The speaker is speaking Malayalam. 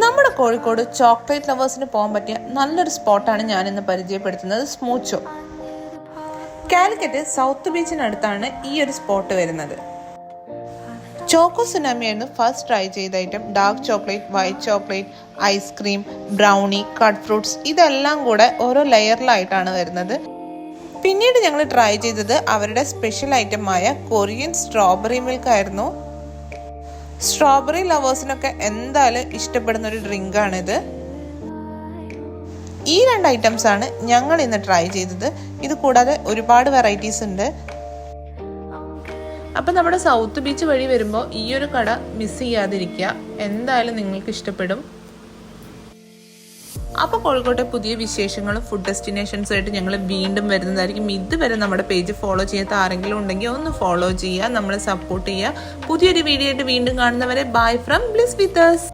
നമ്മുടെ കോഴിക്കോട് ചോക്ലേറ്റ് ലവേഴ്സിന് പോകാൻ പറ്റിയ നല്ലൊരു സ്പോട്ടാണ് ഞാനിന്ന് പരിചയപ്പെടുത്തുന്നത്. സ്മൂച്ചോ. കാലിക്കറ്റ് സൗത്ത് ബീച്ചിനടുത്താണ് ഈ ഒരു സ്പോട്ട് വരുന്നത്. ചോക്കോ സുനാമി ആയിരുന്നു ഫസ്റ്റ് ട്രൈ ചെയ്ത item. Dark chocolate, white chocolate, ice cream, brownie, cut fruits ഇതെല്ലാം കൂടെ ഓരോ ലെയറിലായിട്ടാണ് വരുന്നത്. പിന്നീട് ഞങ്ങൾ ട്രൈ ചെയ്തത് അവരുടെ സ്പെഷ്യൽ ഐറ്റമായ കൊറിയൻ സ്ട്രോബെറി മിൽക്ക് ആയിരുന്നു. സ്ട്രോബെറി ലവേഴ്സിനൊക്കെ എന്തായാലും ഇഷ്ടപ്പെടുന്ന ഒരു ഡ്രിങ്ക് ആണിത്. ഈ രണ്ട് ഐറ്റംസ് ആണ് ഞങ്ങൾ ഇന്ന് ട്രൈ ചെയ്തത്. ഇത് കൂടാതെ ഒരുപാട് വെറൈറ്റീസ് ഉണ്ട്. അപ്പം നമ്മുടെ സൗത്ത് ബീച്ച് വഴി വരുമ്പോൾ ഈ ഒരു കട മിസ് ചെയ്യാതിരിക്കുക, എന്തായാലും നിങ്ങൾക്ക് ഇഷ്ടപ്പെടും. അപ്പോൾ കോഴിക്കോട്ടെ പുതിയ വിശേഷങ്ങളും ഫുഡ് ഡെസ്റ്റിനേഷൻസ് ആയിട്ട് ഞങ്ങൾ വീണ്ടും വരുന്നതായിരിക്കും. ഇതുവരെ നമ്മുടെ പേജ് ഫോളോ ചെയ്യാത്ത ആരെങ്കിലും ഉണ്ടെങ്കിൽ ഒന്ന് ഫോളോ ചെയ്യുക, നമ്മളെ സപ്പോർട്ട് ചെയ്യുക. പുതിയൊരു വീഡിയോ ആയിട്ട് വീണ്ടും കാണുന്നവരെ bye from bliss with us.